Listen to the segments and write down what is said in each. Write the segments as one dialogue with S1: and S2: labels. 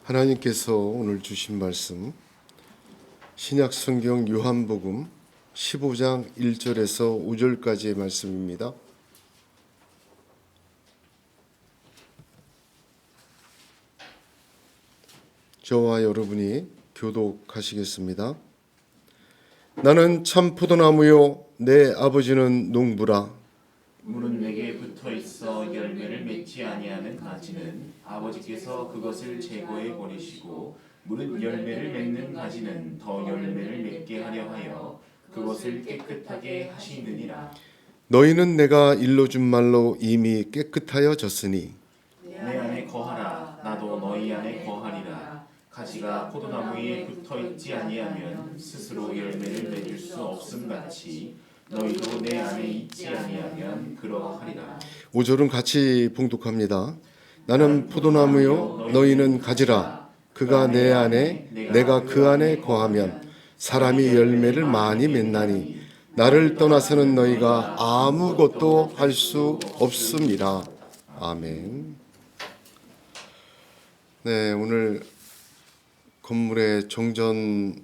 S1: 하나님께서 오늘 주신 말씀 신약 성경 요한복음 15장 1절에서 5절까지의 말씀입니다. 저와 여러분이 교독하시겠습니다. 나는 참 포도나무요 내 아버지는 농부라.
S2: 물은 내게 붙어 있어 열매를 맺지 아니하는 가지는 아버지께서 그것을 제거해 버리시고 물은 열매를 맺는 가지는 더 열매를 맺게 하려 하여 그것을 깨끗하게 하시느니라.
S1: 너희는 내가 일러준 말로 이미 깨끗하여졌으니
S2: 내 안에 거하라. 나도 너희 안에 거하리라. 가지가 포도나무에 붙어 있지 아니하면 스스로 열매를 맺을 수 없음같이 너희도 내 안에 있지 아니하면 그러하리라.
S1: 5절은 같이 봉독합니다. 나는 포도나무요 너희는 가지라. 그가 내 안에 내가 그 안에 거하면 사람이 열매를 많이 맺나니 나를 떠나서는 너희가 아무것도 할 수 없음이라. 아멘. 네, 오늘 건물의 정전으로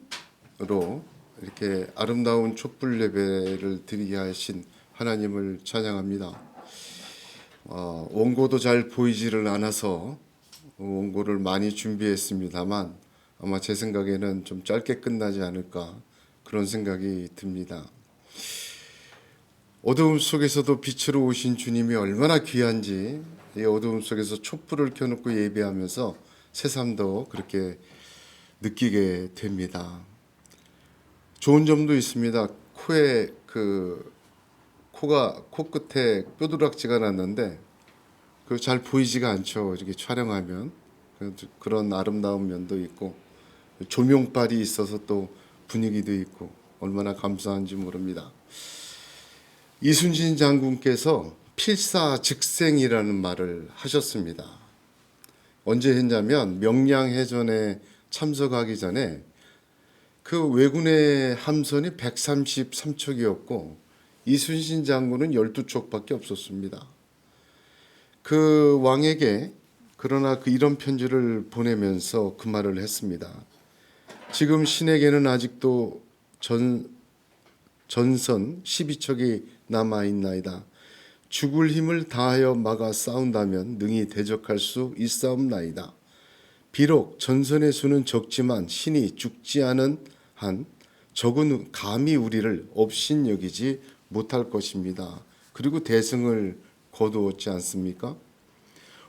S1: 이렇게 아름다운 촛불 예배를 드리게 하신 하나님을 찬양합니다. 원고도 잘 보이지를 않아서 원고를 많이 준비했습니다만 아마 제 생각에는 좀 짧게 끝나지 않을까 그런 생각이 듭니다. 어두움 속에서도 빛으로 오신 주님이 얼마나 귀한지 이 어두움 속에서 촛불을 켜놓고 예배하면서 새삼도 그렇게 느끼게 됩니다. 좋은 점도 있습니다. 코끝에 뼈두락지가 났는데 그 잘 보이지가 않죠. 이렇게 촬영하면 그런 아름다운 면도 있고 조명빨이 있어서 또 분위기도 있고 얼마나 감사한지 모릅니다. 이순신 장군께서 필사즉생이라는 말을 하셨습니다. 언제 했냐면 명량해전에 참석하기 전에 그 왜군의 함선이 133척이었고 이순신 장군은 12척밖에 없었습니다. 그 왕에게 그러나 이런 편지를 보내면서 그 말을 했습니다. 지금 신에게는 아직도 전선 12척이 남아있나이다. 죽을 힘을 다하여 막아 싸운다면 능히 대적할 수 있사옵나이다. 비록 전선의 수는 적지만 신이 죽지 않은 한 적은 감히 우리를 업신여기지 못할 것입니다. 그리고 대승을 거두었지 않습니까?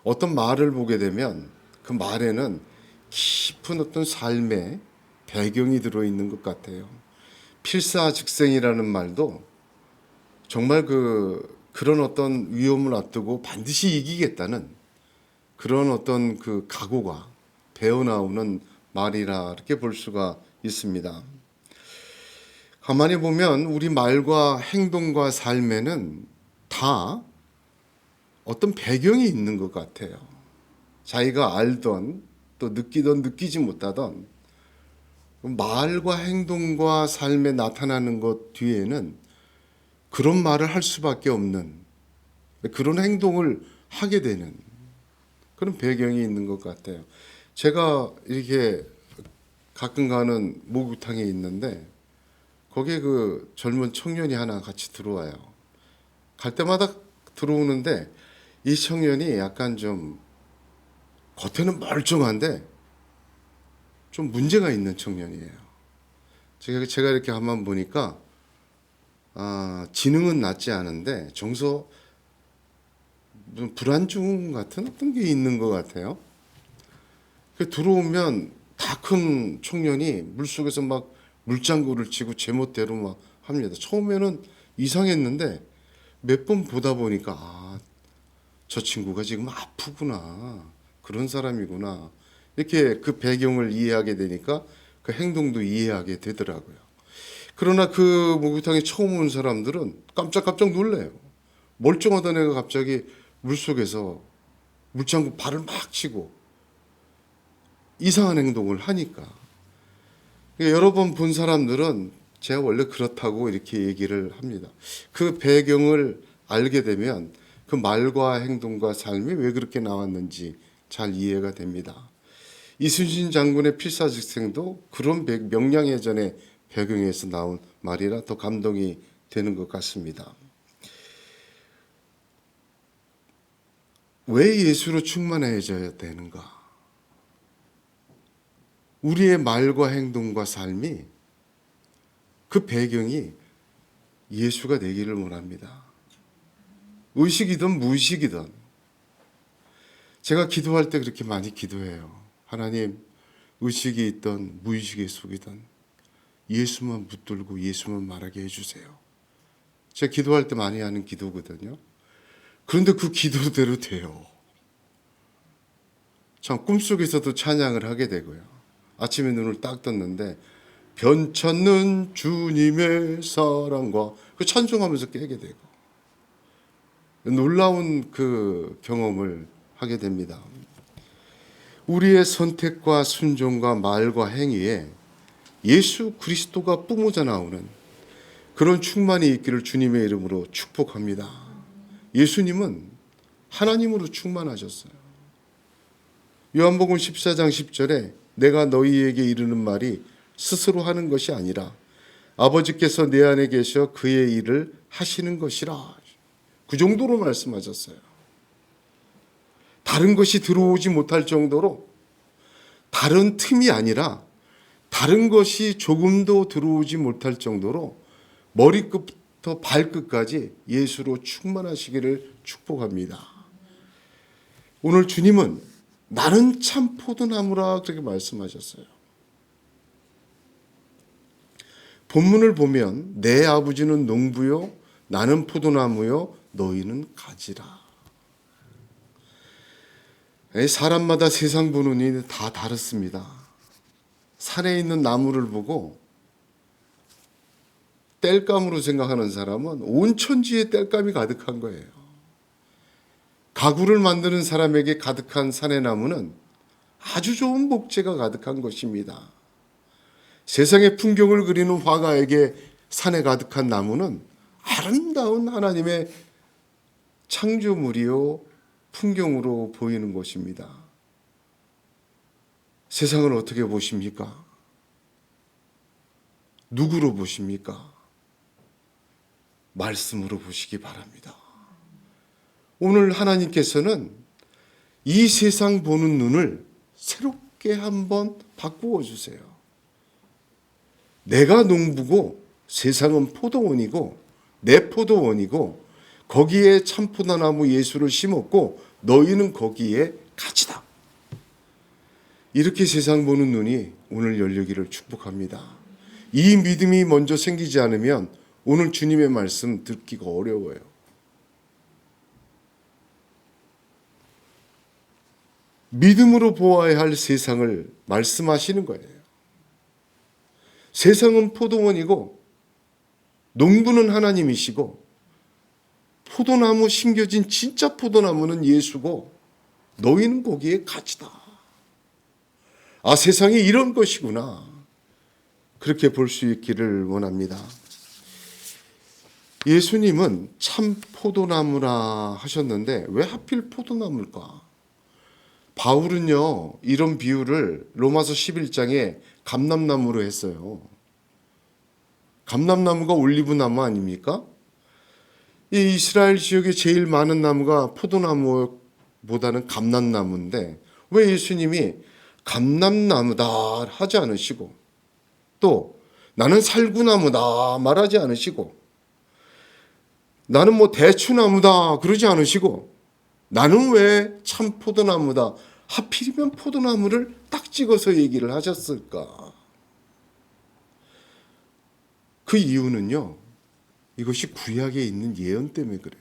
S1: 어떤 말을 보게 되면 그 말에는 깊은 어떤 삶의 배경이 들어있는 것 같아요. 필사즉생이라는 말도 정말 그런 어떤 위험을 앞두고 반드시 이기겠다는 그런 어떤 그 각오가 배어나오는 말이라 이렇게 볼 수가 있습니다. 가만히 보면 우리 말과 행동과 삶에는 다 어떤 배경이 있는 것 같아요. 자기가 알던 또 느끼던 느끼지 못하던 말과 행동과 삶에 나타나는 것 뒤에는 그런 말을 할 수밖에 없는 그런 행동을 하게 되는 그런 배경이 있는 것 같아요. 제가 이렇게 가끔 가는 목욕탕에 있는데 거기에 그 젊은 청년이 하나 같이 들어와요. 갈 때마다 들어오는데 이 청년이 약간 좀 겉에는 멀쩡한데 좀 문제가 있는 청년이에요. 제가 이렇게 한번 보니까 지능은 낮지 않은데 정서 불안증 같은 어떤 게 있는 것 같아요. 들어오면 다 큰 청년이 물속에서 막 물장구를 치고 제멋대로 막 합니다. 처음에는 이상했는데 몇 번 보다 보니까 저 친구가 지금 아프구나. 그런 사람이구나. 이렇게 그 배경을 이해하게 되니까 그 행동도 이해하게 되더라고요. 그러나 그 목욕탕에 처음 온 사람들은 깜짝깜짝 놀래요. 멀쩡하던 애가 갑자기 물속에서 물장구 발을 막 치고 이상한 행동을 하니까 여러 번 본 사람들은 제가 원래 그렇다고 이렇게 얘기를 합니다. 그 배경을 알게 되면 그 말과 행동과 삶이 왜 그렇게 나왔는지 잘 이해가 됩니다. 이순신 장군의 필사직생도 그런 명량해전의 배경에서 나온 말이라 더 감동이 되는 것 같습니다. 왜 예수로 충만해져야 되는가? 우리의 말과 행동과 삶이 그 배경이 예수가 되기를 원합니다. 의식이든 무의식이든 제가 기도할 때 그렇게 많이 기도해요. 하나님, 의식이 있든 무의식의 속이든 예수만 붙들고 예수만 말하게 해주세요. 제가 기도할 때 많이 하는 기도거든요. 그런데 그 기도대로 돼요. 참 꿈속에서도 찬양을 하게 되고요. 아침에 눈을 딱 떴는데 변찮는 주님의 사랑과 그 찬송하면서 깨게 되고 놀라운 그 경험을 하게 됩니다. 우리의 선택과 순종과 말과 행위에 예수 그리스도가 뿜어져 나오는 그런 충만이 있기를 주님의 이름으로 축복합니다. 예수님은 하나님으로 충만하셨어요. 요한복음 14장 10절에 내가 너희에게 이르는 말이 스스로 하는 것이 아니라 아버지께서 내 안에 계셔 그의 일을 하시는 것이라. 그 정도로 말씀하셨어요. 다른 것이 들어오지 못할 정도로 다른 틈이 아니라 다른 것이 조금도 들어오지 못할 정도로 머리끝부터 발끝까지 예수로 충만하시기를 축복합니다. 오늘 주님은 나는 참 포도나무라 그렇게 말씀하셨어요. 본문을 보면 내 아버지는 농부요 나는 포도나무요 너희는 가지라. 사람마다 세상 보는 눈이 다 다릅니다. 산에 있는 나무를 보고 땔감으로 생각하는 사람은 온 천지에 땔감이 가득한 거예요. 가구를 만드는 사람에게 가득한 산의 나무는 아주 좋은 목재가 가득한 것입니다. 세상의 풍경을 그리는 화가에게 산에 가득한 나무는 아름다운 하나님의 창조물이요 풍경으로 보이는 것입니다. 세상을 어떻게 보십니까? 누구로 보십니까? 말씀으로 보시기 바랍니다. 오늘 하나님께서는 이 세상 보는 눈을 새롭게 한번 바꾸어 주세요. 내가 농부고 세상은 포도원이고 내 포도원이고 거기에 참포도나무 예수를 심었고 너희는 거기에 가지다. 이렇게 세상 보는 눈이 오늘 열리기를 축복합니다. 이 믿음이 먼저 생기지 않으면 오늘 주님의 말씀 듣기가 어려워요. 믿음으로 보아야 할 세상을 말씀하시는 거예요. 세상은 포도원이고 농부는 하나님이시고 포도나무 심겨진 진짜 포도나무는 예수고 너희는 거기에 가지다. 아, 세상이 이런 것이구나. 그렇게 볼 수 있기를 원합니다. 예수님은 참 포도나무라 하셨는데 왜 하필 포도나무일까? 바울은요, 이런 비유를 로마서 11장에 감람나무로 했어요. 감람나무가 올리브나무 아닙니까? 이 이스라엘 지역에 제일 많은 나무가 포도나무보다는 감람나무인데 왜 예수님이 감람나무다 하지 않으시고 또 나는 살구나무다 말하지 않으시고 나는 뭐 대추나무다 그러지 않으시고 나는 왜 참 포도나무다 하필이면 포도나무를 딱 찍어서 얘기를 하셨을까? 그 이유는요, 이것이 구약에 있는 예언 때문에 그래요.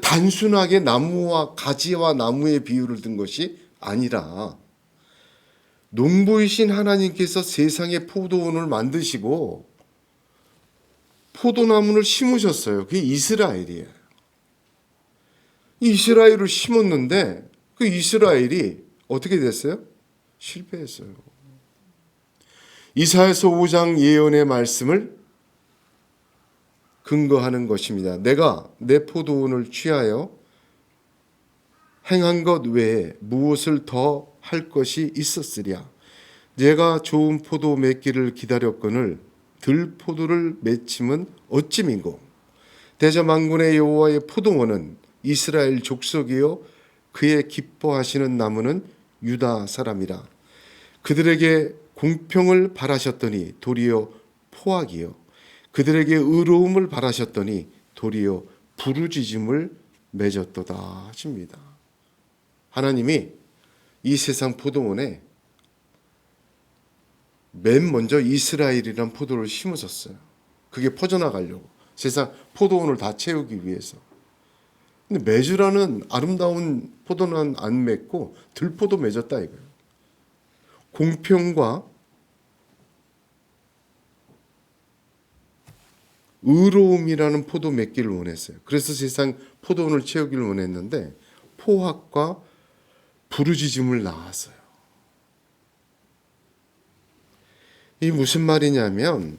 S1: 단순하게 나무와 가지와 나무의 비유를 든 것이 아니라 농부이신 하나님께서 세상에 포도원을 만드시고 포도나무를 심으셨어요. 그게 이스라엘이에요. 이스라엘을 심었는데 그 이스라엘이 어떻게 됐어요? 실패했어요. 이사야서 5장 예언의 말씀을 근거하는 것입니다. 내가 내 포도원을 취하여 행한 것 외에 무엇을 더 할 것이 있었으랴. 내가 좋은 포도 맺기를 기다렸거늘 들포도를 맺힘은 어찌민고. 대저만군의 여호와의 포도원은 이스라엘 족속이요 그의 기뻐하시는 나무는 유다 사람이라. 그들에게 공평을 바라셨더니 도리어 포악이요 그들에게 의로움을 바라셨더니 도리어 부르짖음을 맺었도다 하십니다. 하나님이 이 세상 포도원에 맨 먼저 이스라엘이란 포도를 심으셨어요. 그게 퍼져나가려고 세상 포도원을 다 채우기 위해서. 근데 맺으라는 아름다운 포도는 안 맺고 들포도 맺었다 이거예요. 공평과 의로움이라는 포도 맺기를 원했어요. 그래서 세상 포도원을 채우기를 원했는데 포악과 부르짖음을 낳았어요. 이 무슨 말이냐면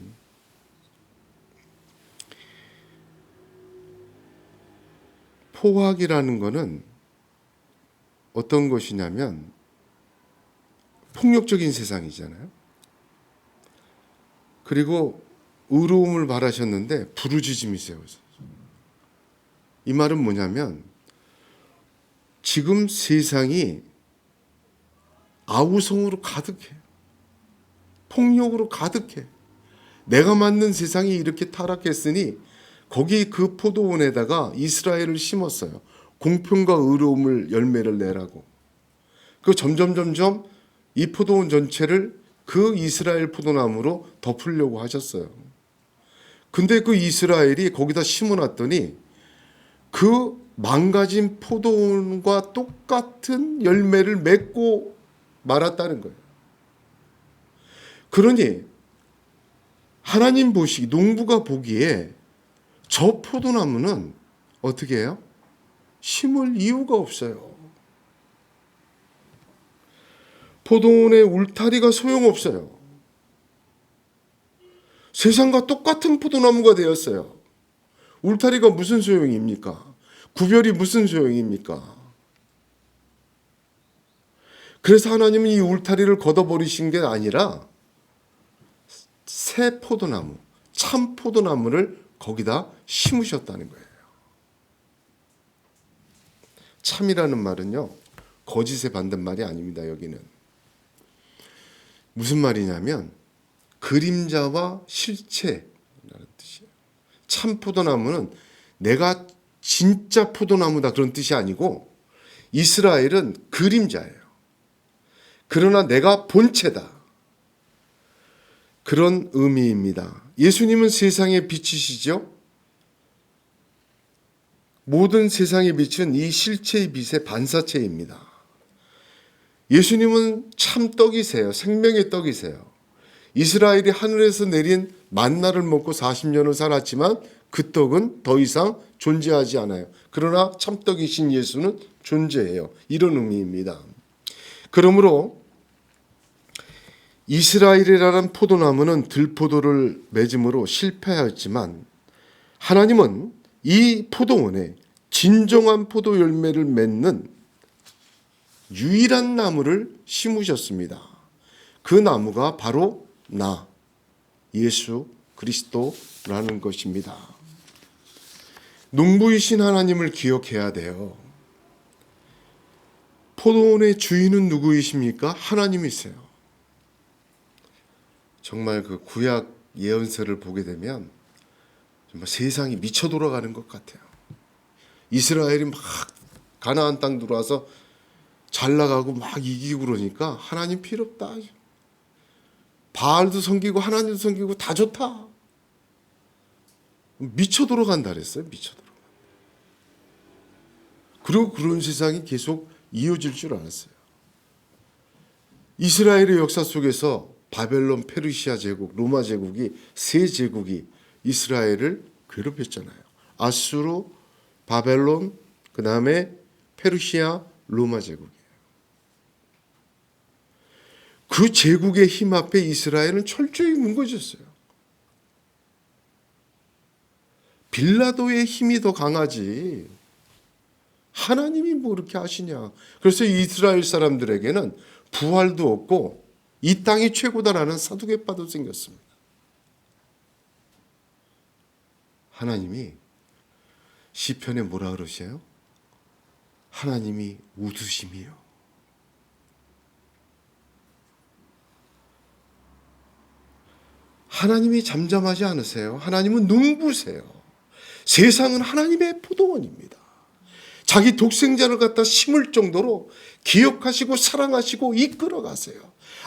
S1: 포악이라는 거는 어떤 것이냐면 폭력적인 세상이잖아요. 그리고 의로움을 바라셨는데 부르짖음이 세워져요. 이 말은 뭐냐면 지금 세상이 아우성으로 가득해. 폭력으로 가득해. 내가 만든 세상이 이렇게 타락했으니 거기 그 포도원에다가 이스라엘을 심었어요. 공평과 의로움을 열매를 내라고. 그 점점 이 포도원 전체를 그 이스라엘 포도나무로 덮으려고 하셨어요. 근데 그 이스라엘이 거기다 심어놨더니 그 망가진 포도원과 똑같은 열매를 맺고 말았다는 거예요. 그러니 하나님 보시기, 농부가 보기에 저 포도나무는 어떻게 해요? 심을 이유가 없어요. 포도원의 울타리가 소용없어요. 세상과 똑같은 포도나무가 되었어요. 울타리가 무슨 소용입니까? 구별이 무슨 소용입니까? 그래서 하나님은 이 울타리를 걷어버리신 게 아니라 새 포도나무, 참 포도나무를 거기다 심으셨다는 거예요. 참이라는 말은요, 거짓의 반대말이 아닙니다. 여기는 무슨 말이냐면 그림자와 실체라는 뜻이에요. 참 포도나무는 내가 진짜 포도나무다 그런 뜻이 아니고 이스라엘은 그림자예요. 그러나 내가 본체다. 그런 의미입니다. 예수님은 세상의 빛이시죠? 모든 세상의 빛은 이 실체의 빛의 반사체입니다. 예수님은 참 떡이세요. 생명의 떡이세요. 이스라엘이 하늘에서 내린 만나를 먹고 40년을 살았지만 그 떡은 더 이상 존재하지 않아요. 그러나 참떡이신 예수는 존재해요. 이런 의미입니다. 그러므로 이스라엘이라는 포도나무는 들포도를 맺음으로 실패하였지만 하나님은 이 포도원에 진정한 포도 열매를 맺는 유일한 나무를 심으셨습니다. 그 나무가 바로 나, 예수 그리스도라는 것입니다. 농부이신 하나님을 기억해야 돼요. 포도원의 주인은 누구이십니까? 하나님이세요. 정말 그 구약 예언서를 보게 되면 정말 세상이 미쳐 돌아가는 것 같아요. 이스라엘이 막 가나안 땅 들어와서 잘 나가고 막 이기고 그러니까 하나님 필요 없다. 바알도 섬기고 하나님도 섬기고 다 좋다. 미쳐 돌아간다 그랬어요. 미쳐 돌아가. 그리고 그런 세상이 계속 이어질 줄 알았어요. 이스라엘의 역사 속에서 바벨론, 페르시아 제국, 로마 제국이 세 제국이 이스라엘을 괴롭혔잖아요. 아수르, 바벨론, 그 다음에 페르시아, 로마 제국이에요. 그 제국의 힘 앞에 이스라엘은 철저히 무너졌어요. 빌라도의 힘이 더 강하지. 하나님이 뭐 이렇게 하시냐. 그래서 이스라엘 사람들에게는 부활도 없고 이 땅이 최고다라는 사두개파도 생겼습니다. 하나님이 시편에 뭐라 그러세요? 하나님이 웃으심이요. 하나님이 잠잠하지 않으세요. 하나님은 눈부세요. 세상은 하나님의 포도원입니다. 자기 독생자를 갖다 심을 정도로 기억하시고 사랑하시고 이끌어가세요.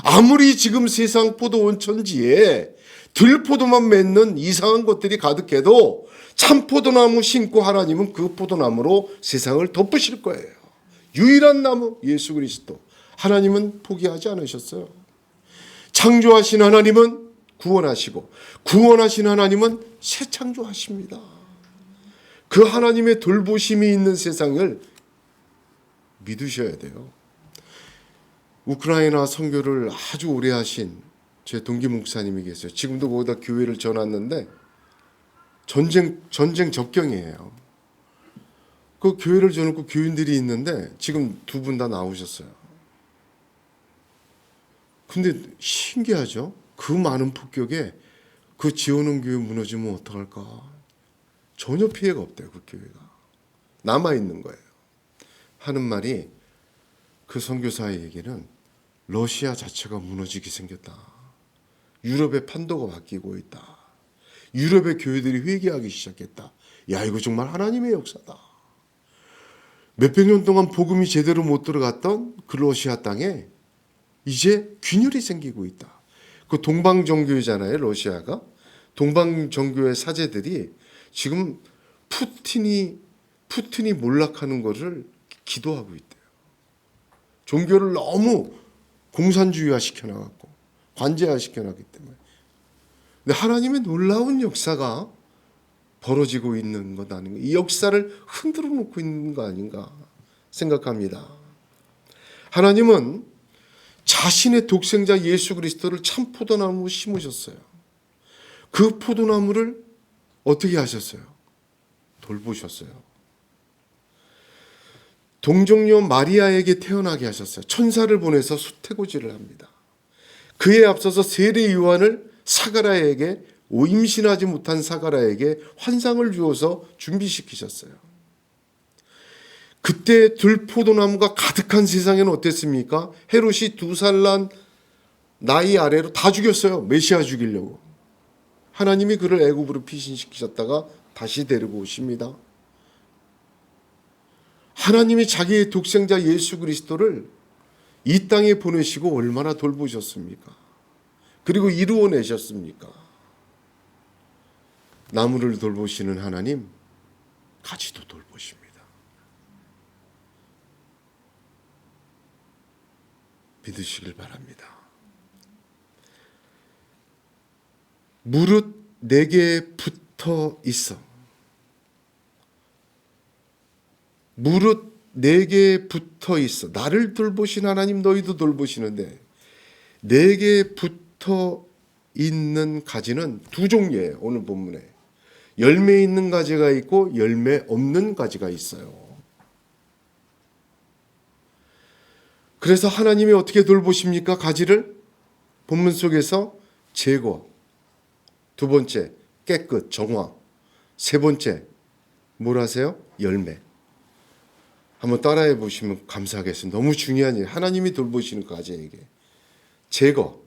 S1: 아무리 지금 세상 포도원 천지에 들포도만 맺는 이상한 것들이 가득해도 참 포도나무 심고 하나님은 그 포도나무로 세상을 덮으실 거예요. 유일한 나무 예수 그리스도. 하나님은 포기하지 않으셨어요. 창조하신 하나님은 구원하시고 구원하신 하나님은 새 창조하십니다. 그 하나님의 돌보심이 있는 세상을 믿으셔야 돼요. 우크라이나 선교를 아주 오래 하신 제 동기 목사님이 계세요. 지금도 거기다 교회를 전놨는데 전쟁 적경이에요. 그 교회를 전놓고 교인들이 있는데 지금 두 분 다 나오셨어요. 근데 신기하죠? 그 많은 폭격에 그 지어놓은 교회 무너지면 어떡할까? 전혀 피해가 없대요. 그 교회가 남아있는 거예요. 하는 말이 그 선교사에게는 러시아 자체가 무너지게 생겼다. 유럽의 판도가 바뀌고 있다. 유럽의 교회들이 회개하기 시작했다. 야, 이거 정말 하나님의 역사다. 몇백 년 동안 복음이 제대로 못 들어갔던 그 러시아 땅에 이제 균열이 생기고 있다. 그 동방정교회잖아요, 러시아가. 동방정교회 사제들이 지금 푸틴이 몰락하는 것을 기도하고 있대요. 종교를 너무 공산주의화 시켜나갔고 관제화 시켜나갔기 때문에. 근데 하나님의 놀라운 역사가 벌어지고 있는 것 아닌가. 이 역사를 흔들어 놓고 있는 거 아닌가 생각합니다. 하나님은 자신의 독생자 예수 그리스도를 참 포도나무로 심으셨어요. 그 포도나무를 어떻게 하셨어요? 돌보셨어요. 동정녀 마리아에게 태어나게 하셨어요. 천사를 보내서 수태고지를 합니다. 그에 앞서서 세례 요한을 사가랴에게 임신하지 못한 사가랴에게 환상을 주어서 준비시키셨어요. 그때 들포도나무가 가득한 세상에는 어땠습니까? 헤롯이 2살 난 나이 아래로 다 죽였어요. 메시아 죽이려고. 하나님이 그를 애굽으로 피신시키셨다가 다시 데리고 오십니다. 하나님이 자기의 독생자 예수 그리스도를 이 땅에 보내시고 얼마나 돌보셨습니까? 그리고 이루어내셨습니까? 나무를 돌보시는 하나님, 가지도 돌보십니다. 믿으시길 바랍니다. 무릇 내게 붙어 있어. 무릇 내게 붙어 있어. 나를 돌보신 하나님 너희도 돌보시는데 내게 붙어 있는 가지는 두 종류예요. 오늘 본문에. 열매 있는 가지가 있고 열매 없는 가지가 있어요. 그래서 하나님이 어떻게 돌보십니까? 가지를 본문 속에서 제거, 두 번째 깨끗, 정화, 세 번째 뭘 하세요? 열매. 한번 따라해 보시면 감사하겠습니다. 너무 중요한 일. 하나님이 돌보시는 가지에게 제거,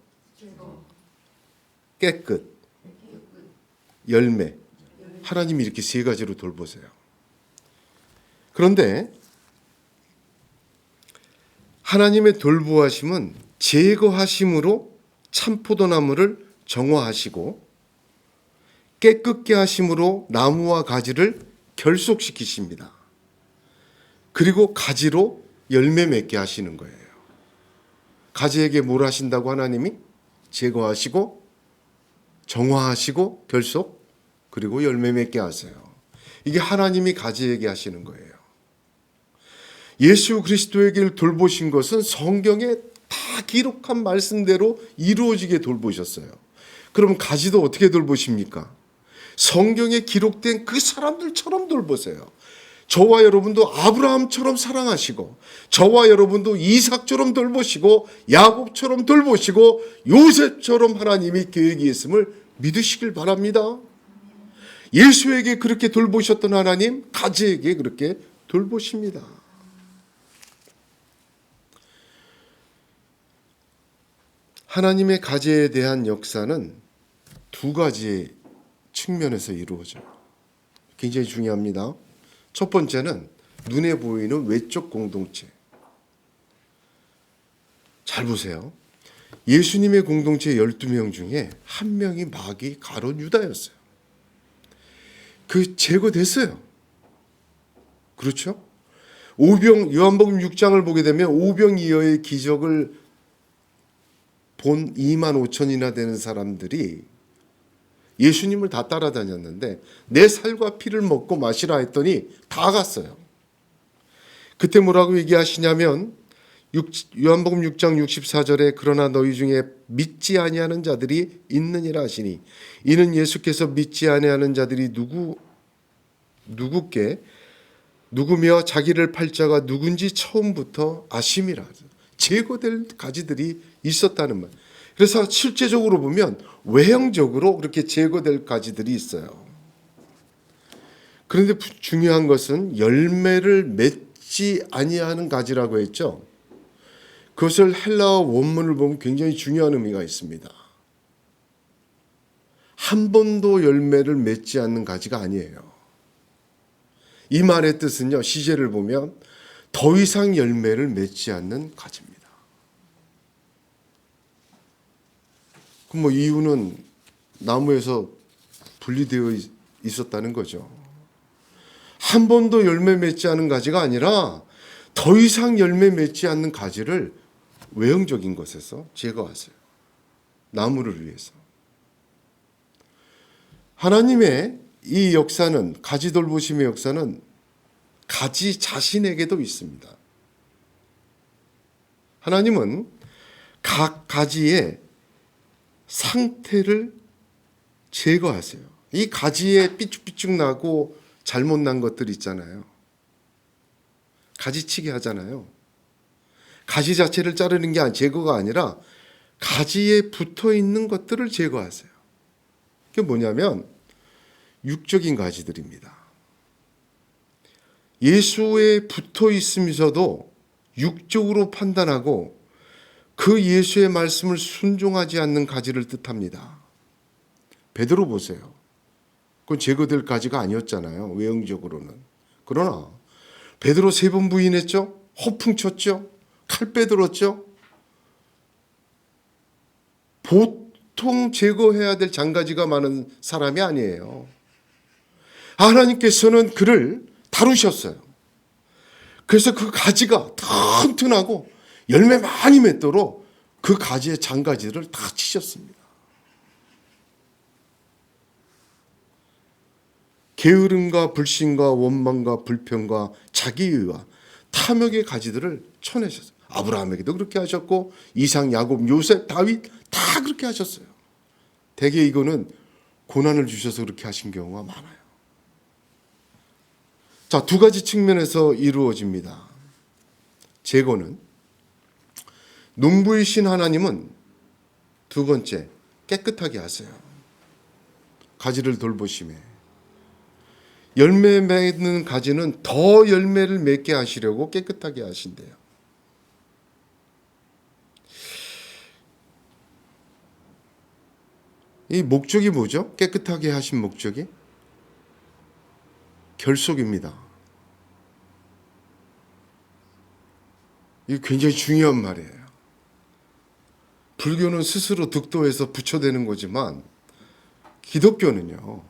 S1: 깨끗, 열매. 하나님이 이렇게 세 가지로 돌보세요. 그런데 하나님의 돌보하심은 제거하심으로 참포도나무를 정화하시고 깨끗게 하심으로 나무와 가지를 결속시키십니다. 그리고 가지로 열매 맺게 하시는 거예요. 가지에게 뭘 하신다고 하나님이? 제거하시고 정화하시고 결속 그리고 열매 맺게 하세요. 이게 하나님이 가지에게 하시는 거예요. 예수 그리스도에게 돌보신 것은 성경에 다 기록한 말씀대로 이루어지게 돌보셨어요. 그럼 가지도 어떻게 돌보십니까? 성경에 기록된 그 사람들처럼 돌보세요. 저와 여러분도 아브라함처럼 사랑하시고 저와 여러분도 이삭처럼 돌보시고 야곱처럼 돌보시고 요셉처럼 하나님이 계획이 있음을 믿으시길 바랍니다. 예수에게 그렇게 돌보셨던 하나님 가지에게 그렇게 돌보십니다. 하나님의 가지에 대한 역사는 두 가지 측면에서 이루어져요. 굉장히 중요합니다. 첫 번째는 눈에 보이는 외적 공동체. 잘 보세요. 예수님의 공동체 12명 중에 한 명이 마귀 가룟 유다였어요. 그 제거됐어요. 그렇죠? 요한복음 6장을 보게 되면 오병이어의 기적을 본 2만 5천이나 되는 사람들이 예수님을 다 따라다녔는데 내 살과 피를 먹고 마시라 했더니 다 갔어요. 그때 뭐라고 얘기하시냐면 요한복음 6장 64절에 그러나 너희 중에 믿지 아니하는 자들이 있느니라 하시니 이는 예수께서 믿지 아니하는 자들이 누구며 자기를 팔 자가 누군지 처음부터 아심이라. 제거될 가지들이 있었다는 말. 그래서 실제적으로 보면 외형적으로 그렇게 제거될 가지들이 있어요. 그런데 중요한 것은 열매를 맺지 아니하는 가지라고 했죠. 그것을 헬라어 원문을 보면 굉장히 중요한 의미가 있습니다. 한 번도 열매를 맺지 않는 가지가 아니에요. 이 말의 뜻은요, 시제를 보면 더 이상 열매를 맺지 않는 가지입니다. 그럼 뭐 이유는 나무에서 분리되어 있었다는 거죠. 한 번도 열매 맺지 않은 가지가 아니라 더 이상 열매 맺지 않는 가지를 외형적인 것에서 제거하세요. 나무를 위해서. 하나님의 이 역사는, 가지 돌보심의 역사는 가지 자신에게도 있습니다. 하나님은 각 가지의 상태를 제거하세요. 이 가지에 삐쭉삐쭉 나고 잘못 난 것들 있잖아요. 가지치기 하잖아요. 가지 자체를 자르는 게 제거가 아니라 가지에 붙어 있는 것들을 제거하세요. 그게 뭐냐면 육적인 가지들입니다. 예수에 붙어 있으면서도 육적으로 판단하고 그 예수의 말씀을 순종하지 않는 가지를 뜻합니다. 베드로 보세요. 그건 제거될 가지가 아니었잖아요. 외형적으로는. 그러나 베드로 3번 부인했죠. 허풍 쳤죠. 칼 빼들었죠. 보통 제거해야 될 장가지가 많은 사람이 아니에요. 하나님께서는 그를 다루셨어요. 그래서 그 가지가 튼튼하고 열매 많이 맺도록 그 가지의 장가지를 다 치셨습니다. 게으름과 불신과 원망과 불평과 자기의와 탐욕의 가지들을 쳐내셨어요. 아브라함에게도 그렇게 하셨고 이삭, 야곱, 요셉, 다윗 다 그렇게 하셨어요. 대개 이거는 고난을 주셔서 그렇게 하신 경우가 많아요. 자, 두 가지 측면에서 이루어집니다. 제거는 농부이신 하나님은 두 번째 깨끗하게 하세요. 가지를 돌보심에 열매 맺는 가지는 더 열매를 맺게 하시려고 깨끗하게 하신대요. 이 목적이 뭐죠? 깨끗하게 하신 목적이 결속입니다. 이게 굉장히 중요한 말이에요. 불교는 스스로 득도해서 부처되는 거지만 기독교는요,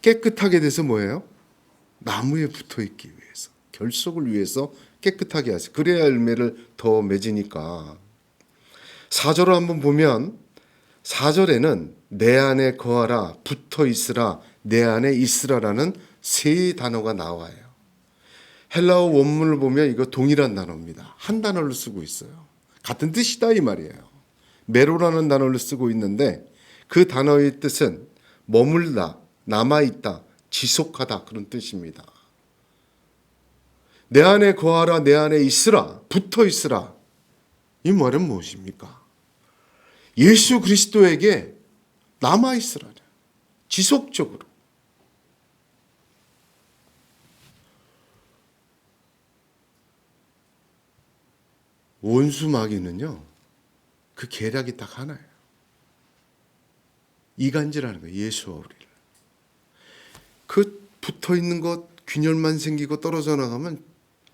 S1: 깨끗하게 돼서 뭐예요? 나무에 붙어 있기 위해서, 결속을 위해서 깨끗하게 하세요. 그래야 열매를 더 맺으니까. 4절을 한번 보면 4절에는 내 안에 거하라, 붙어 있으라, 내 안에 있으라라는 세 단어가 나와요. 헬라어 원문을 보면 이거 동일한 단어입니다. 한 단어를 쓰고 있어요. 같은 뜻이다 이 말이에요. 메로라는 단어를 쓰고 있는데 그 단어의 뜻은 머물다, 남아있다, 지속하다 그런 뜻입니다. 내 안에 거하라, 내 안에 있으라, 붙어 있으라. 이 말은 무엇입니까? 예수 그리스도에게 남아 있으라. 지속적으로. 원수 마귀는요, 그 계략이 딱 하나예요. 이간질하는 거예요. 예수와 우리를. 그 붙어 있는 것, 균열만 생기고 떨어져 나가면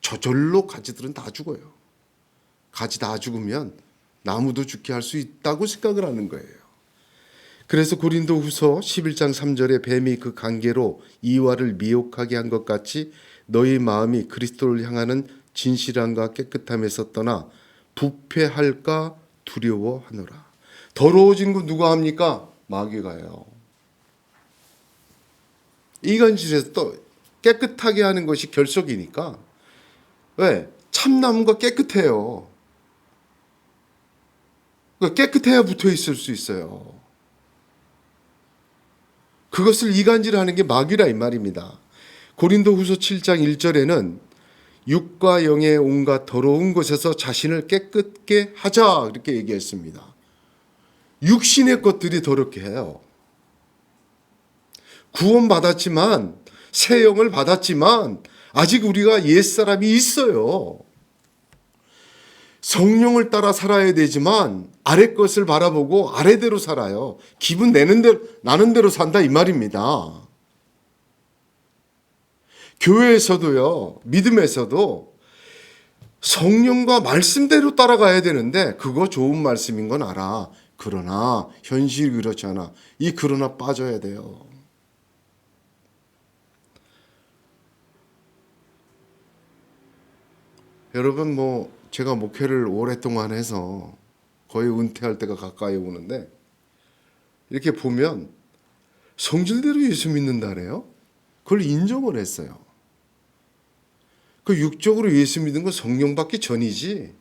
S1: 저절로 가지들은 다 죽어요. 가지 다 죽으면 나무도 죽게 할 수 있다고 생각을 하는 거예요. 그래서 고린도후서 11장 3절에 뱀이 그 관계로 이와를 미혹하게 한 것 같이 너희 마음이 그리스도를 향하는 진실함과 깨끗함에서 떠나 부패할까 두려워하노라. 더러워진 거 누가 합니까? 마귀가요. 이간질에서 또 깨끗하게 하는 것이 결속이니까. 왜? 참나무가 깨끗해요. 깨끗해야 붙어 있을 수 있어요. 그것을 이간질하는 게 마귀라 이 말입니다. 고린도후서 7장 1절에는 육과 영의 온갖 더러운 것에서 자신을 깨끗게 하자 이렇게 얘기했습니다. 육신의 것들이 더럽게 해요. 구원받았지만 새 영을 받았지만 아직 우리가 옛사람이 있어요. 성령을 따라 살아야 되지만 아래 것을 바라보고 아래대로 살아요. 기분 내는 대로 나는 대로 산다 이 말입니다. 교회에서도요, 믿음에서도 성령과 말씀대로 따라가야 되는데 그거 좋은 말씀인 건 알아. 그러나 현실이 그렇지 않아. 이 그러나 빠져야 돼요. 여러분 제가 목회를 오랫동안 해서 거의 은퇴할 때가 가까이 오는데 이렇게 보면 성질대로 예수 믿는다네요. 그걸 인정을 했어요. 그 육적으로 예수 믿는 건 성령 받기 전이지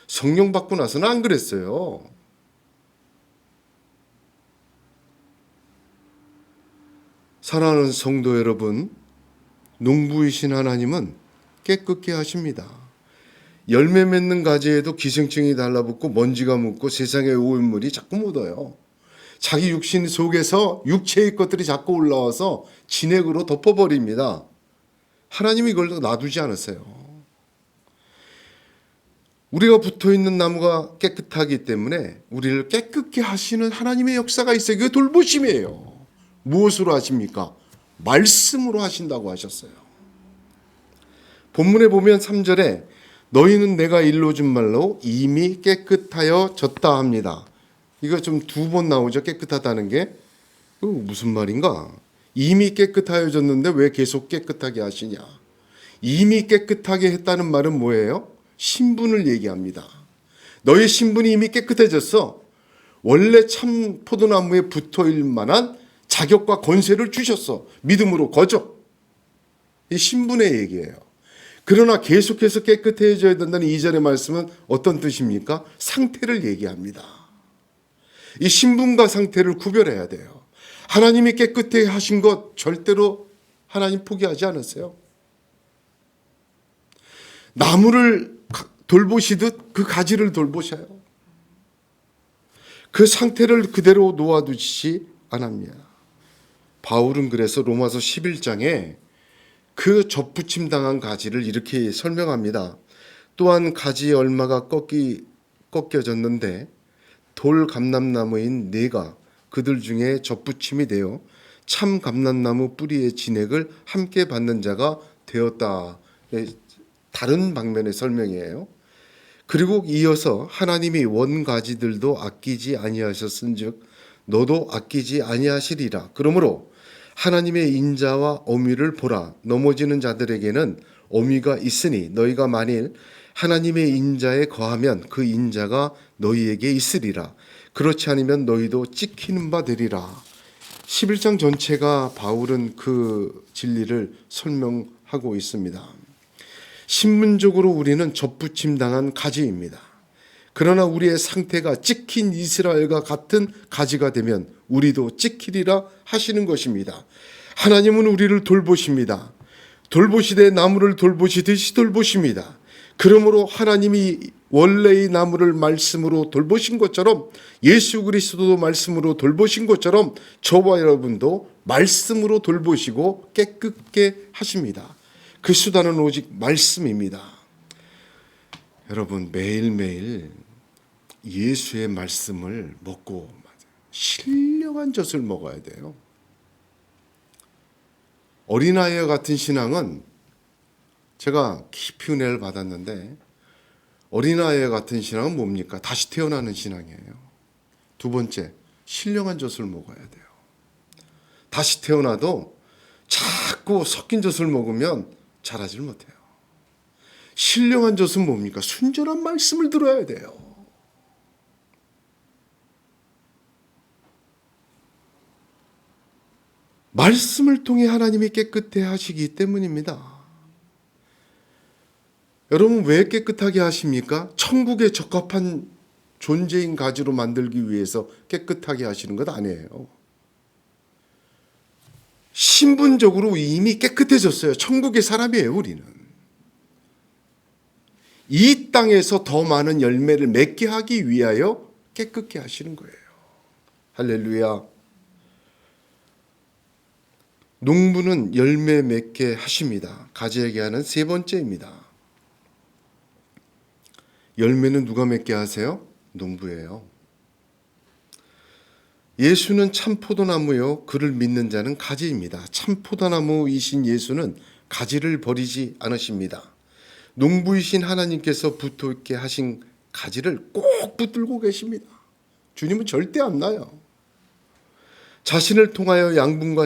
S1: 성령 받고 나서는 안 그랬어요. 사랑하는 성도 여러분, 농부이신 하나님은 깨끗게 하십니다. 열매 맺는 가지에도 기생충이 달라붙고 먼지가 묻고 세상의 오염물이 자꾸 묻어요. 자기 육신 속에서 육체의 것들이 자꾸 올라와서 진액으로 덮어버립니다. 하나님이 이걸 놔두지 않으세요. 우리가 붙어있는 나무가 깨끗하기 때문에 우리를 깨끗게 하시는 하나님의 역사가 있어요. 그게 돌보심이에요. 무엇으로 하십니까? 말씀으로 하신다고 하셨어요. 본문에 보면 3절에 너희는 내가 일러준 말로 이미 깨끗하여 졌다 합니다. 이거 좀 2번 나오죠. 깨끗하다는 게. 무슨 말인가? 이미 깨끗하여 졌는데 왜 계속 깨끗하게 하시냐? 이미 깨끗하게 했다는 말은 뭐예요? 신분을 얘기합니다. 너의 신분이 이미 깨끗해졌어. 원래 참 포도나무에 붙어있을 만한 자격과 권세를 주셨어. 믿음으로 거저. 이 신분의 얘기예요. 그러나 계속해서 깨끗해져야 된다는 2절의 말씀은 어떤 뜻입니까? 상태를 얘기합니다. 이 신분과 상태를 구별해야 돼요. 하나님이 깨끗하게 하신 것 절대로 하나님 포기하지 않으세요. 나무를 돌보시듯 그 가지를 돌보셔요. 그 상태를 그대로 놓아두지 않습니다. 바울은 그래서 로마서 11장에 그 접붙임 당한 가지를 이렇게 설명합니다. 또한 가지의 얼마가 꺾여졌는데 돌 감람나무인 네가 그들 중에 접붙임이 되어 참 감람나무 뿌리의 진액을 함께 받는 자가 되었다. 다른 방면의 설명이에요. 그리고 이어서 하나님이 원가지들도 아끼지 아니하셨은즉 너도 아끼지 아니하시리라. 그러므로 하나님의 인자와 어미를 보라. 넘어지는 자들에게는 어미가 있으니 너희가 만일 하나님의 인자에 거하면 그 인자가 너희에게 있으리라. 그렇지 않으면 너희도 찍히는 바 되리라. 11장 전체가 바울은 그 진리를 설명하고 있습니다. 신분적으로 우리는 접붙임 당한 가지입니다. 그러나 우리의 상태가 찍힌 이스라엘과 같은 가지가 되면 우리도 찍히리라 하시는 것입니다. 하나님은 우리를 돌보십니다. 돌보시되 나무를 돌보시듯이 돌보십니다. 그러므로 하나님이 원래의 나무를 말씀으로 돌보신 것처럼 예수 그리스도도 말씀으로 돌보신 것처럼 저와 여러분도 말씀으로 돌보시고 깨끗게 하십니다. 그 수단은 오직 말씀입니다. 여러분, 매일매일 예수의 말씀을 먹고 신령한 젖을 먹어야 돼요. 어린아이와 같은 신앙은 제가 깊이 은혜를 받았는데, 어린아이와 같은 신앙은 뭡니까? 다시 태어나는 신앙이에요. 두 번째, 신령한 젖을 먹어야 돼요. 다시 태어나도 자꾸 섞인 젖을 먹으면 자라질 못해요. 신령한 젖은 뭡니까? 순전한 말씀을 들어야 돼요. 말씀을 통해 하나님이 깨끗해 하시기 때문입니다. 여러분, 왜 깨끗하게 하십니까? 천국에 적합한 존재인 가지로 만들기 위해서 깨끗하게 하시는 것 아니에요. 신분적으로 이미 깨끗해졌어요. 천국의 사람이에요, 우리는. 이 땅에서 더 많은 열매를 맺게 하기 위하여 깨끗게 하시는 거예요. 할렐루야. 농부는 열매 맺게 하십니다. 가지에게 하는 세 번째입니다. 열매는 누가 맺게 하세요? 농부예요. 예수는 참 포도나무요, 그를 믿는 자는 가지입니다. 참 포도나무이신 예수는 가지를 버리지 않으십니다. 농부이신 하나님께서 붙어있게 하신 가지를 꼭 붙들고 계십니다. 주님은 절대 안 놔요. 자신을 통하여 양분과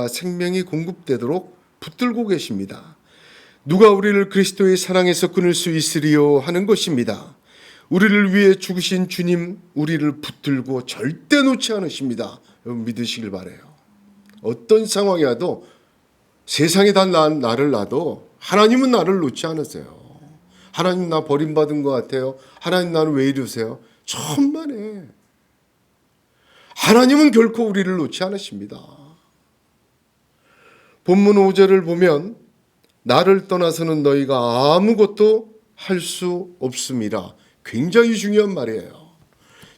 S1: 생명이 공급되도록 붙들고 계십니다. 누가 우리를 그리스도의 사랑에서 끊을 수 있으리요 하는 것입니다. 우리를 위해 죽으신 주님, 우리를 붙들고 절대 놓지 않으십니다. 여러분, 믿으시길 바라요. 어떤 상황이 와도, 세상에 다 나를 놔도 하나님은 나를 놓지 않으세요. 하나님, 나 버림받은 것 같아요. 하나님, 나는 왜 이러세요? 천만에. 하나님은 결코 우리를 놓지 않으십니다. 본문 5절을 보면 나를 떠나서는 너희가 아무것도 할 수 없음이라. 굉장히 중요한 말이에요.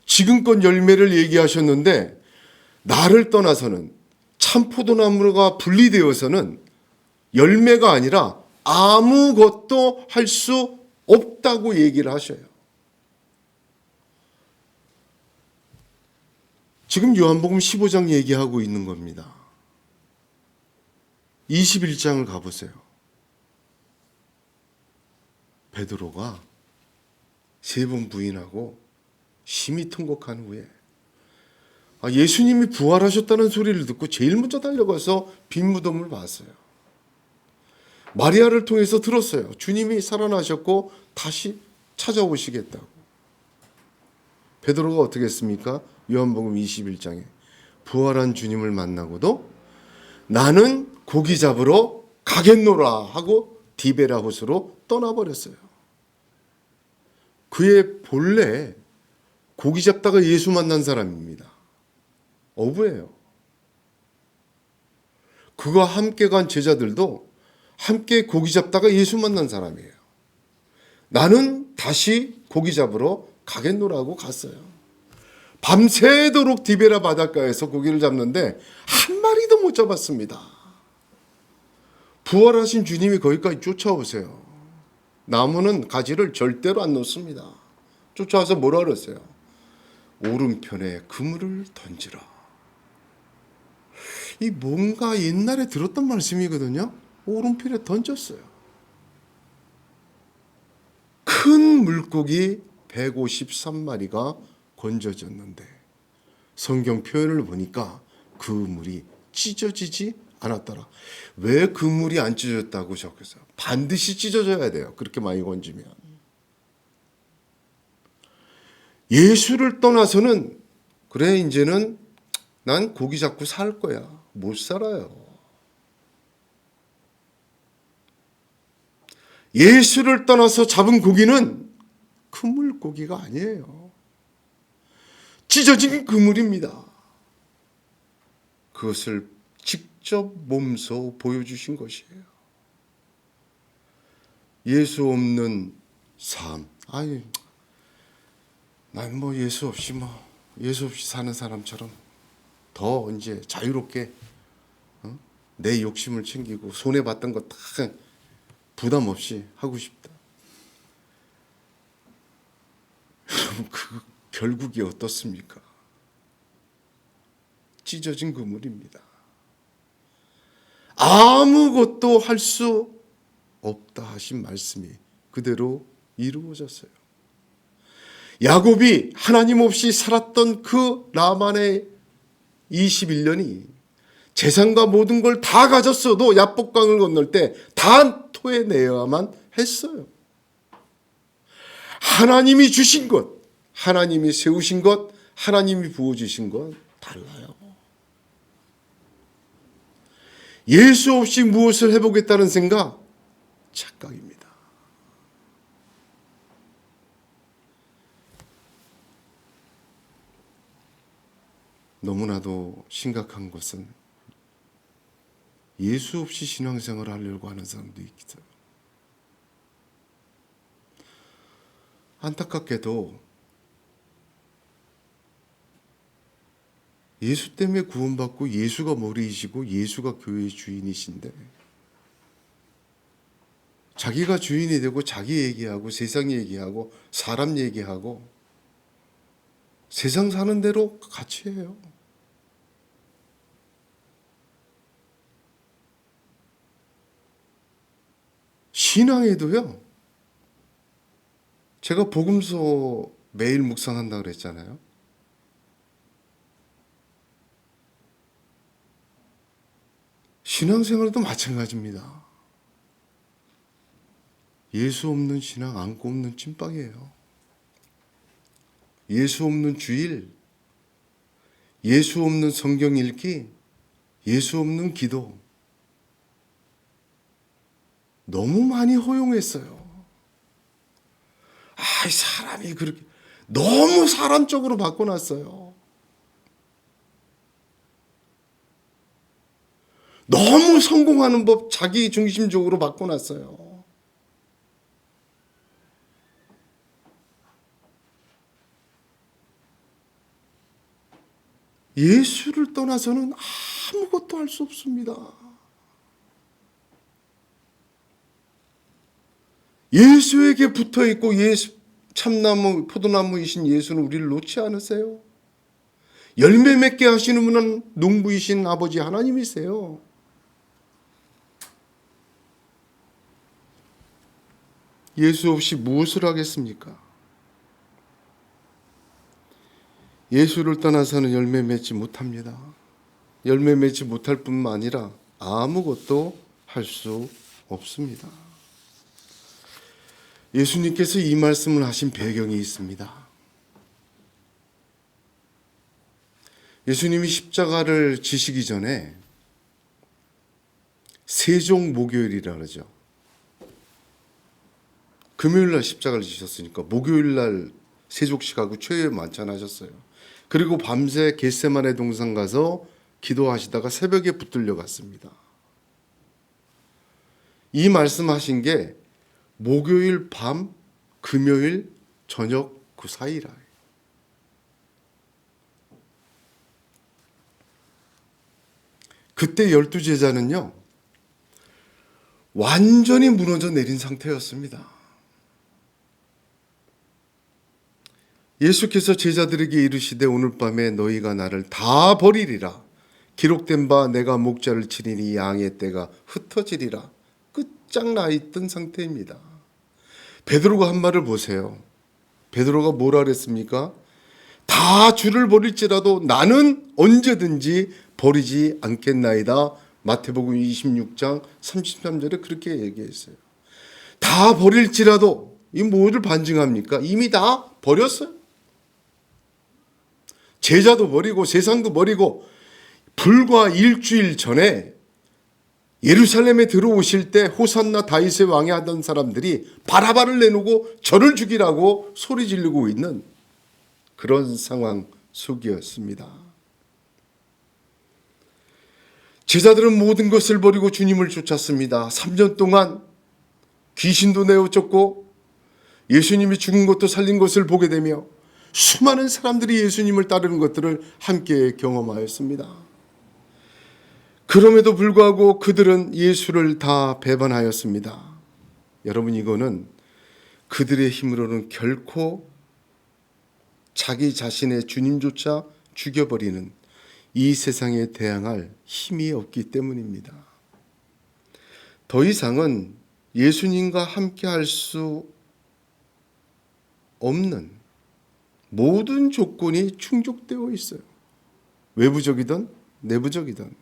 S1: 지금껏 열매를 얘기하셨는데, 나를 떠나서는, 참 포도나무가 분리되어서는 열매가 아니라 아무것도 할 수 없다고 얘기를 하셔요. 지금 요한복음 15장 얘기하고 있는 겁니다. 21장을 가보세요. 베드로가 3번 부인하고 심히 통곡한 후에 예수님이 부활하셨다는 소리를 듣고 제일 먼저 달려가서 빈 무덤을 봤어요. 마리아를 통해서 들었어요. 주님이 살아나셨고 다시 찾아오시겠다고. 베드로가 어떻게 했습니까? 요한복음 21장에 부활한 주님을 만나고도 나는 고기 잡으러 가겠노라 하고 디베라호스로 떠나버렸어요. 그의 본래 고기 잡다가 예수 만난 사람입니다. 어부예요. 그가 함께 간 제자들도 함께 고기 잡다가 예수 만난 사람이에요. 나는 다시 고기 잡으러 가겠노라고 갔어요. 밤새도록 디베라 바닷가에서 고기를 잡는데 한 마리도 못 잡았습니다. 부활하신 주님이 거기까지 쫓아오세요. 나무는 가지를 절대로 안 놓습니다. 쫓아와서 뭐라 그랬어요? 오른편에 그물을 던지라. 이 뭔가 옛날에 들었던 말씀이거든요. 오른편에 던졌어요. 큰 물고기 153마리가 건져졌는데 성경 표현을 보니까 그 물이 찢어지지 않았더라. 왜 그 물이 안 찢어졌다고 적혔어요? 반드시 찢어져야 돼요. 그렇게 많이 건지면. 예수를 떠나서는 그래 이제는 난 고기 잡고 살 거야. 못 살아요. 예수를 떠나서 잡은 고기는 그물고기가 아니에요. 찢어진 그물입니다. 그것을 직접 직접 몸소 보여주신 것이에요. 예수 없는 삶. 아니, 난 뭐 예수 없이 사는 사람처럼 더 이제 자유롭게 내 욕심을 챙기고 손해 봤던 거 다 부담 없이 하고 싶다. 여러분, 그 결국이 어떻습니까? 찢어진 그물입니다. 아무것도 할 수 없다 하신 말씀이 그대로 이루어졌어요. 야곱이 하나님 없이 살았던 그 라반의 21년이 재산과 모든 걸 다 가졌어도 야복강을 건널 때 다 토해내야만 했어요. 하나님이 주신 것, 하나님이 세우신 것, 하나님이 부어주신 것 달라요. 예수 없이 무엇을 해보겠다는 생각, 착각입니다. 너무나도 심각한 것은 예수 없이 신앙생활을 하려고 하는 사람도 있어요. 안타깝게도 예수 때문에 구원받고 예수가 머리이시고 예수가 교회의 주인이신데 자기가 주인이 되고 자기 얘기하고 세상 얘기하고 사람 얘기하고 세상 사는 대로 같이 해요. 신앙에도요. 제가 복음서 매일 묵상한다고 그랬잖아요. 신앙생활도 마찬가지입니다. 예수 없는 신앙 안고 없는 찐빵이에요. 예수 없는 주일, 예수 없는 성경 읽기, 예수 없는 기도 너무 많이 허용했어요. 이 사람이 그렇게 너무 사람적으로 바꿔놨어요. 너무 성공하는 법 자기 중심적으로 바꿔놨어요. 예수를 떠나서는 아무것도 할 수 없습니다. 예수에게 붙어있고 참나무, 포도나무이신 예수는 우리를 놓지 않으세요. 열매 맺게 하시는 분은 농부이신 아버지 하나님이세요. 예수 없이 무엇을 하겠습니까? 예수를 떠나서는 열매 맺지 못합니다. 열매 맺지 못할 뿐만 아니라 아무것도 할 수 없습니다. 예수님께서 이 말씀을 하신 배경이 있습니다. 예수님이 십자가를 지시기 전에 세종 목요일이라 그러죠. 금요일 날 십자가를 지셨으니까 목요일 날 세족식하고 최후의 만찬하셨어요. 그리고 밤새 겟세마네 동산 가서 기도하시다가 새벽에 붙들려 갔습니다. 이 말씀하신 게 목요일 밤, 금요일 저녁 그 사이라. 그때 12제자는요. 완전히 무너져 내린 상태였습니다. 예수께서 제자들에게 이르시되 오늘 밤에 너희가 나를 다 버리리라. 기록된 바 내가 목자를 치리니 양의 떼가 흩어지리라. 끝장나 있던 상태입니다. 베드로가 한 말을 보세요. 베드로가 뭐라 그랬습니까? 다 주를 버릴지라도 나는 언제든지 버리지 않겠나이다. 마태복음 26장 33절에 그렇게 얘기했어요. 다 버릴지라도 이 뭐를 반증합니까? 이미 다 버렸어요. 제자도 버리고 세상도 버리고 불과 일주일 전에 예루살렘에 들어오실 때 호산나 다윗의 왕이 하던 사람들이 바라바를 내놓고 저를 죽이라고 소리 지르고 있는 그런 상황 속이었습니다. 제자들은 모든 것을 버리고 주님을 쫓았습니다. 3년 동안 귀신도 내어쫓고 예수님이 죽은 것도 살린 것을 보게 되며 수많은 사람들이 예수님을 따르는 것들을 함께 경험하였습니다. 그럼에도 불구하고 그들은 예수를 다 배반하였습니다. 여러분, 이거는 그들의 힘으로는 결코 자기 자신의 주님조차 죽여버리는 이 세상에 대항할 힘이 없기 때문입니다. 더 이상은 예수님과 함께 할 수 없는 모든 조건이 충족되어 있어요. 외부적이든 내부적이든.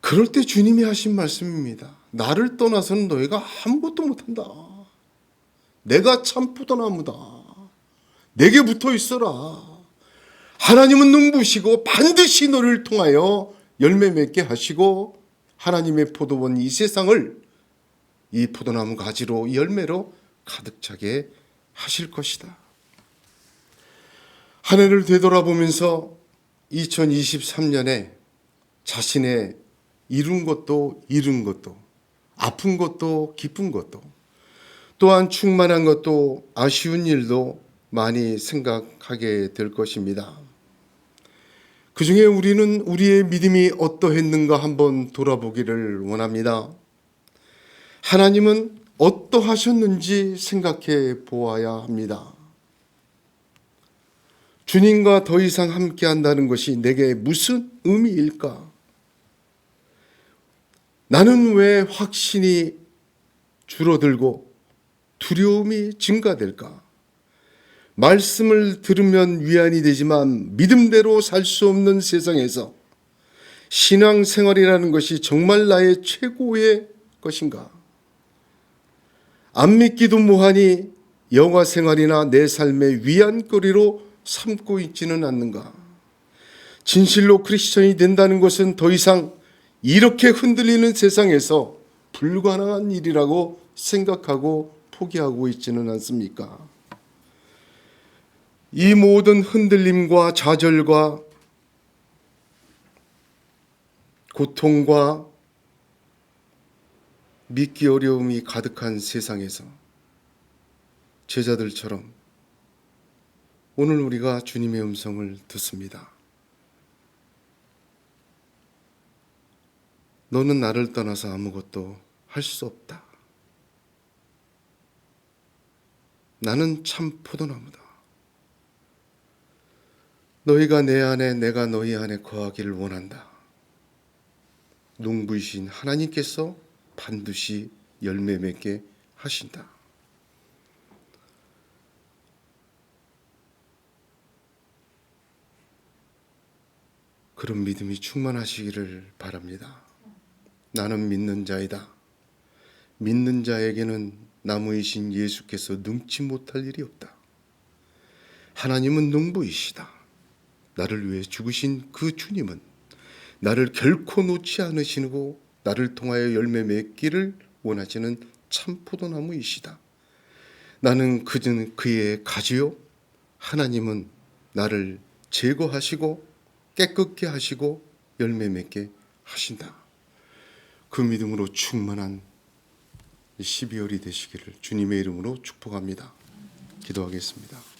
S1: 그럴 때 주님이 하신 말씀입니다. 나를 떠나서는 너희가 아무것도 못한다. 내가 참 포도나무다. 내게 붙어 있어라. 하나님은 눈부시고 반드시 너를 통하여 열매 맺게 하시고 하나님의 포도원 이 세상을 이 포도나무 가지로 열매로 가득 차게 하실 것이다. 한 해를 되돌아보면서 2023년에 자신의 이룬 것도 잃은 것도 아픈 것도 기쁜 것도 또한 충만한 것도 아쉬운 일도 많이 생각하게 될 것입니다. 그 중에 우리는 우리의 믿음이 어떠했는가 한번 돌아보기를 원합니다. 하나님은 어떠하셨는지 생각해 보아야 합니다. 주님과 더 이상 함께 한다는 것이 내게 무슨 의미일까? 나는 왜 확신이 줄어들고 두려움이 증가될까? 말씀을 들으면 위안이 되지만 믿음대로 살 수 없는 세상에서 신앙생활이라는 것이 정말 나의 최고의 것인가? 안 믿기도 뭐하니 영화생활이나 내 삶의 위안거리로 삼고 있지는 않는가? 진실로 크리스천이 된다는 것은 더 이상 이렇게 흔들리는 세상에서 불가능한 일이라고 생각하고 포기하고 있지는 않습니까? 이 모든 흔들림과 좌절과 고통과 믿기 어려움이 가득한 세상에서 제자들처럼 오늘 우리가 주님의 음성을 듣습니다. 너는 나를 떠나서 아무것도 할 수 없다. 나는 참 포도나무다. 너희가 내 안에 내가 너희 안에 거하기를 원한다. 농부이신 하나님께서 반드시 열매 맺게 하신다. 그런 믿음이 충만하시기를 바랍니다. 나는 믿는 자이다. 믿는 자에게는 나무이신 예수께서 능치 못할 일이 없다. 하나님은 농부이시다. 나를 위해 죽으신 그 주님은 나를 결코 놓지 않으시고 나를 통하여 열매 맺기를 원하시는 참 포도나무이시다. 나는 그의 가지요. 하나님은 나를 제거하시고 깨끗게 하시고 열매 맺게 하신다. 그 믿음으로 충만한 12월이 되시기를 주님의 이름으로 축복합니다. 기도하겠습니다.